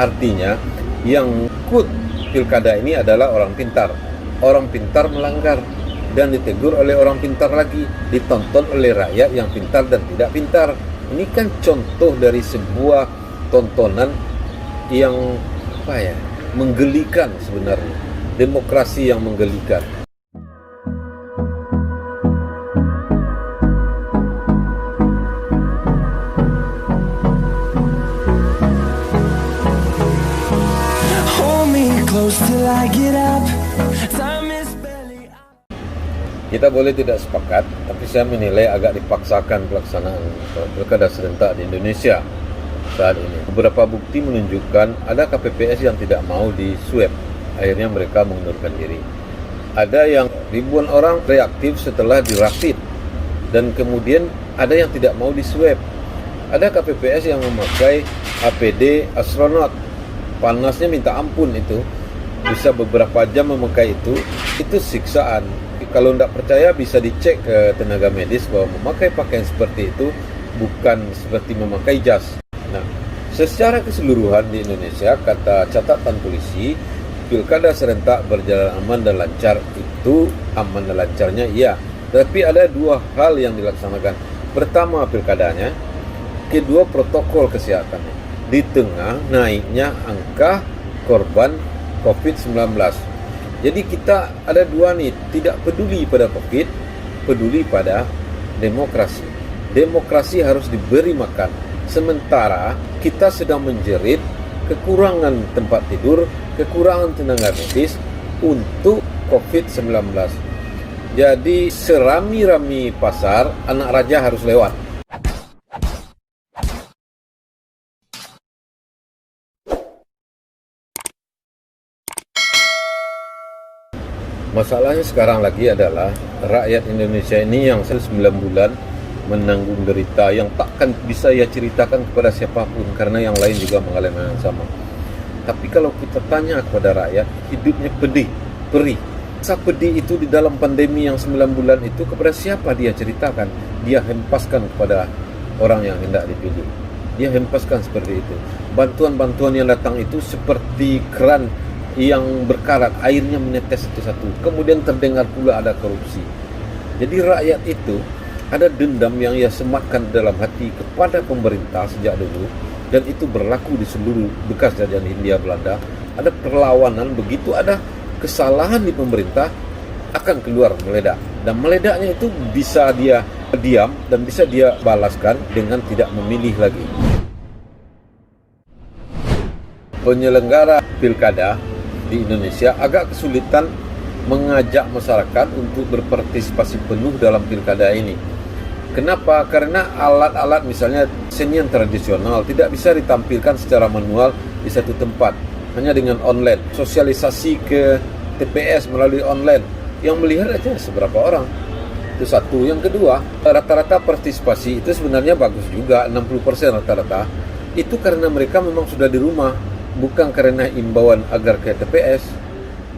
Artinya yang ikut pilkada ini adalah orang pintar. Orang pintar melanggar dan ditegur oleh orang pintar lagi, ditonton oleh rakyat yang pintar dan tidak pintar. Ini kan contoh dari sebuah tontonan yang menggelikan sebenarnya. Demokrasi yang menggelikan. Kita boleh tidak sepakat, tapi saya menilai agak dipaksakan pelaksanaan pilkada serentak di Indonesia saat ini. Beberapa bukti menunjukkan ada KPPS yang tidak mau di swab, akhirnya mereka mengundurkan diri. Ada yang ribuan orang reaktif setelah dirapid, dan kemudian ada yang tidak mau di swab. Ada KPPS yang memakai APD astronot, panasnya minta ampun itu, bisa beberapa jam memakai itu siksaan. Kalau tidak percaya bisa dicek ke tenaga medis bahwa memakai pakaian seperti itu bukan seperti memakai jas. Nah, secara keseluruhan di Indonesia, kata catatan polisi, pilkada serentak berjalan aman dan lancar. Itu aman dan lancarnya iya, tapi ada dua hal yang dilaksanakan. Pertama pilkadanya, kedua protokol kesehatannya. Di tengah naiknya angka korban COVID-19. Jadi kita ada dua nih, tidak peduli pada COVID, peduli pada demokrasi. Demokrasi harus diberi makan. Sementara kita sedang menjerit kekurangan tempat tidur, kekurangan tenaga medis untuk COVID-19. Jadi serami-rami pasar, anak raja harus lewat. Masalahnya sekarang lagi adalah rakyat Indonesia ini yang 9 bulan menanggung derita yang takkan bisa ia ceritakan kepada siapapun karena yang lain juga mengalami yang sama. Tapi kalau kita tanya kepada rakyat, hidupnya pedih, perih. Rasa pedih itu di dalam pandemi yang 9 bulan itu kepada siapa dia ceritakan? Dia hempaskan kepada orang yang hendak dipilih. Dia hempaskan seperti itu. Bantuan-bantuan yang datang itu seperti keran yang berkarat, airnya menetes satu-satu. Kemudian terdengar pula ada korupsi. Jadi rakyat itu ada dendam yang ia sematkan dalam hati kepada pemerintah sejak dulu, dan itu berlaku di seluruh bekas jajahan Hindia Belanda. Ada perlawanan, begitu ada kesalahan di pemerintah akan keluar meledak, dan meledaknya itu bisa dia diam dan bisa dia balaskan dengan tidak memilih lagi. Penyelenggara pilkada di Indonesia agak kesulitan mengajak masyarakat untuk berpartisipasi penuh dalam pilkada ini. Kenapa? Karena alat-alat misalnya senian tradisional tidak bisa ditampilkan secara manual di satu tempat, hanya dengan online. Sosialisasi ke TPS melalui online, yang melihat aja seberapa orang. Itu satu. Yang kedua, rata-rata partisipasi itu sebenarnya bagus juga, 60% rata-rata. Itu karena mereka memang sudah di rumah, bukan karena imbauan agar ke TPS,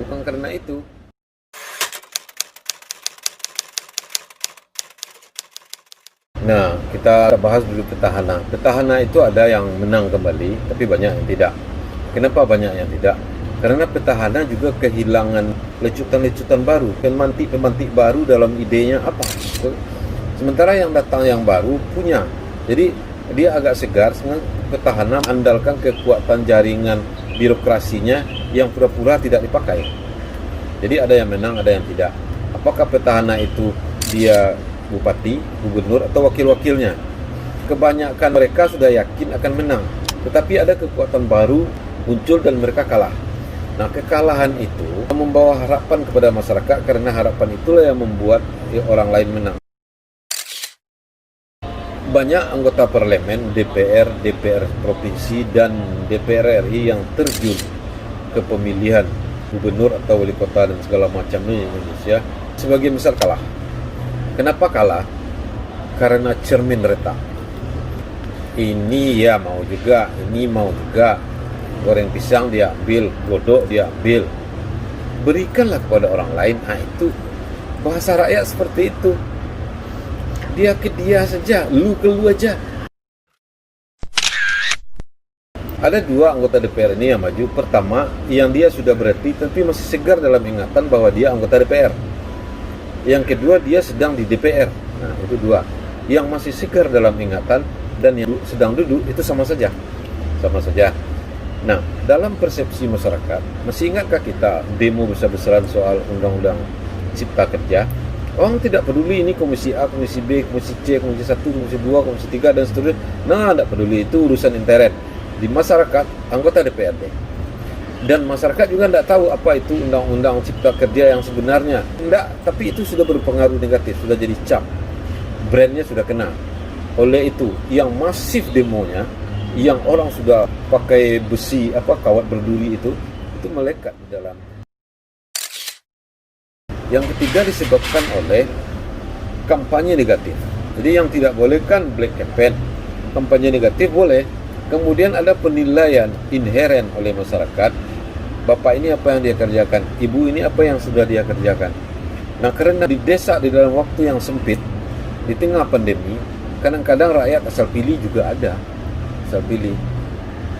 bukan karena itu. Nah, kita bahas dulu petahana. Petahana itu ada yang menang kembali, tapi banyak yang tidak. Kenapa banyak yang tidak? Karena petahana juga kehilangan lecutan-lecutan baru, pemantik-pemantik baru dalam idenya apa. Sementara yang datang yang baru punya. Jadi dia agak segar, petahana andalkan kekuatan jaringan birokrasinya yang pura-pura tidak dipakai. Jadi ada yang menang, ada yang tidak. Apakah petahana itu dia bupati, gubernur, atau wakil-wakilnya? Kebanyakan mereka sudah yakin akan menang, tetapi ada kekuatan baru muncul dan mereka kalah. Nah, kekalahan itu membawa harapan kepada masyarakat, karena harapan itulah yang membuat orang lain menang. Banyak anggota parlemen, DPR, DPR provinsi, dan DPR RI yang terjun ke pemilihan gubernur atau wali kota dan segala macamnya di Indonesia, sebagian besar kalah. Kenapa kalah? Karena cermin retak. Ini ya mau juga, ini mau juga. Goreng pisang dia ambil, godok dia ambil. Berikanlah kepada orang lain. Nah, itu bahasa rakyat seperti itu. Dia ke dia saja, lu ke lu aja. Ada dua anggota DPR ini yang maju. Pertama, yang dia sudah berhenti tapi masih segar dalam ingatan bahwa dia anggota DPR. Yang kedua, dia sedang di DPR. Nah, itu dua. Yang masih segar dalam ingatan dan yang sedang duduk itu sama saja. Sama saja. Nah, dalam persepsi masyarakat, masih ingatkah kita demo besar-besaran soal Undang-Undang Cipta Kerja? Orang tidak peduli ini komisi A, komisi B, komisi C, komisi 1, komisi 2, komisi 3, dan seterusnya. Nah, tidak peduli, itu urusan intern di masyarakat, anggota DPRD. Dan masyarakat juga tidak tahu apa itu Undang-Undang Cipta Kerja yang sebenarnya. Tidak, tapi itu sudah berpengaruh negatif, sudah jadi cap. Brandnya sudah kena. Oleh itu, yang masif demonya, yang orang sudah pakai besi, kawat berduri itu melekat di dalam. Yang ketiga disebabkan oleh kampanye negatif. Jadi yang tidak boleh kan black campaign, kampanye negatif boleh. Kemudian ada penilaian inheren oleh masyarakat, bapak ini apa yang dia kerjakan, ibu ini apa yang sudah dia kerjakan. Nah, karena didesak di dalam waktu yang sempit, di tengah pandemi, kadang-kadang rakyat asal pilih juga ada. Asal pilih.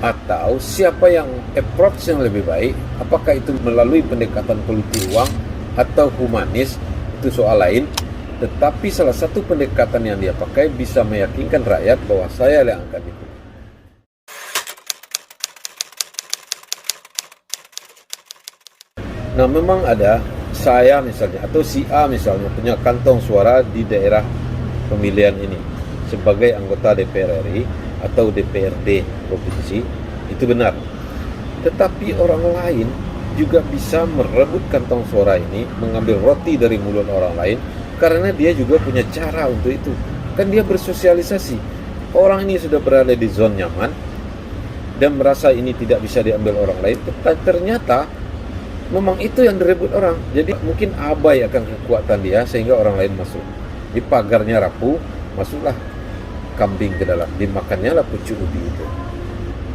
Atau siapa yang approach yang lebih baik, apakah itu melalui pendekatan politik uang atau humanis, itu soal lain. Tetapi salah satu pendekatan yang dia pakai bisa meyakinkan rakyat bahwa saya yang akan dipilih. Nah, memang ada saya misalnya atau si A misalnya punya kantong suara di daerah pemilihan ini sebagai anggota DPR RI atau DPRD provinsi, itu benar. Tetapi orang lain juga bisa merebut kantong suara ini, mengambil roti dari mulut orang lain, karena dia juga punya cara untuk itu. Kan dia bersosialisasi. Orang ini sudah berada di zona nyaman dan merasa ini tidak bisa diambil orang lain, ternyata memang itu yang direbut orang. Jadi mungkin abai akan kekuatan dia sehingga orang lain masuk. Di pagarnya rapuh, masuklah kambing ke dalam. Dimakannya lah pucuk ubi itu.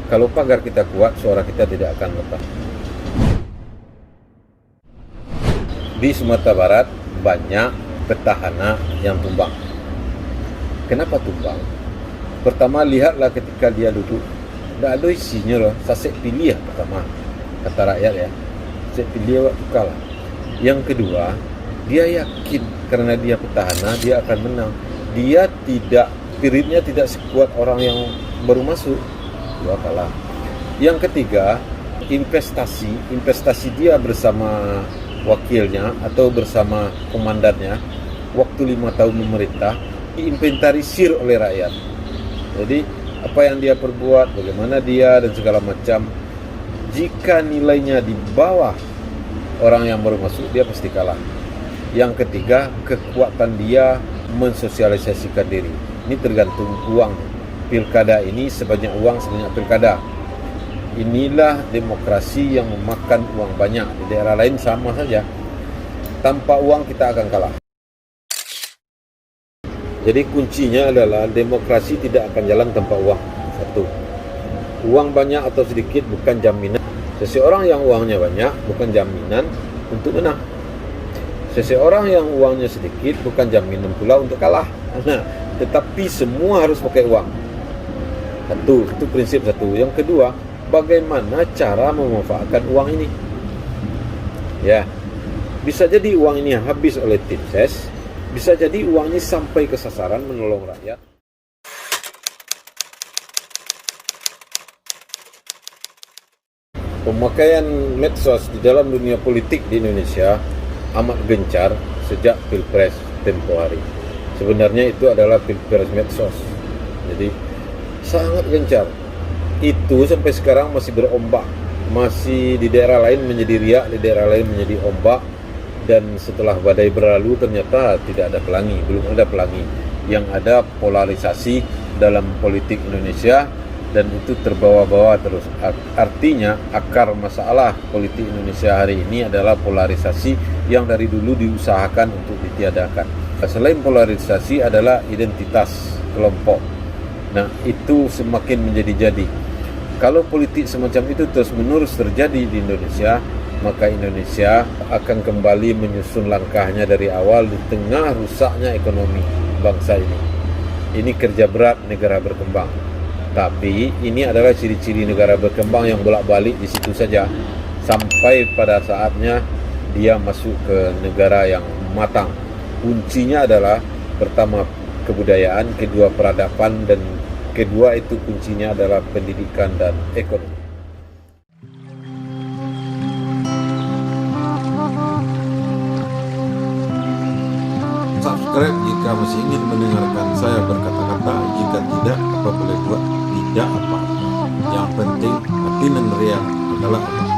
Kalau pagar kita kuat, suara kita tidak akan lepas. Di Sumatera Barat banyak petahana yang tumbang. Kenapa tumbang? Pertama, lihatlah ketika dia duduk, tidak ada isinya loh. Sasek pilih ya pertama, kata rakyat ya. Pilih waktu kalah. Yang kedua, dia yakin karena dia petahana dia akan menang. Dia tidak, spiritnya tidak sekuat orang yang baru masuk, dia kalah. Yang ketiga, investasi dia bersama wakilnya atau bersama komandannya waktu 5 tahun memerintah diinventarisir oleh rakyat. Jadi apa yang dia perbuat, bagaimana dia dan segala macam. Jika nilainya di bawah orang yang baru masuk, dia pasti kalah. Yang ketiga, kekuatan dia mensosialisasikan diri. Ini tergantung uang. Pilkada ini sebanyak uang sebanyak pilkada. Inilah demokrasi yang memakan uang banyak. Di daerah lain sama saja. Tanpa uang kita akan kalah. Jadi kuncinya adalah demokrasi tidak akan jalan tanpa uang. Satu, uang banyak atau sedikit bukan jaminan. Seseorang yang uangnya banyak bukan jaminan untuk menang. Seseorang yang uangnya sedikit bukan jaminan pula untuk kalah. Nah, tetapi semua harus pakai uang. Satu, itu prinsip satu. Yang kedua, bagaimana cara memanfaatkan uang ini? Ya, bisa jadi uang ini habis oleh tim ses, bisa jadi uang ini sampai ke sasaran menolong rakyat. Pemakaian medsos di dalam dunia politik di Indonesia amat gencar sejak Pilpres tempo hari. Sebenarnya itu adalah Pilpres medsos. Jadi sangat gencar. Itu sampai sekarang masih berombak. Masih di daerah lain menjadi riak, di daerah lain menjadi ombak. Dan setelah badai berlalu ternyata tidak ada pelangi, belum ada pelangi. Yang ada polarisasi dalam politik Indonesia. Dan itu terbawa-bawa terus. Artinya akar masalah politik Indonesia hari ini adalah polarisasi yang dari dulu diusahakan untuk ditiadakan. Selain polarisasi adalah identitas kelompok. Nah, itu semakin menjadi-jadi. Kalau politik semacam itu terus-menerus terjadi di Indonesia, maka Indonesia akan kembali menyusun langkahnya dari awal di tengah rusaknya ekonomi bangsa ini. Ini kerja berat negara berkembang. Tapi ini adalah ciri-ciri negara berkembang yang bolak-balik di situ saja sampai pada saatnya dia masuk ke negara yang matang. Kuncinya adalah pertama kebudayaan, kedua peradaban, dan kedua itu kuncinya adalah pendidikan dan ekonomi. Subscribe jika masih ingin mendengarkan saya berkata-kata. Jika tidak, apa boleh buat? Tidak apa-apa. Yang penting hati dan riang adalah apa?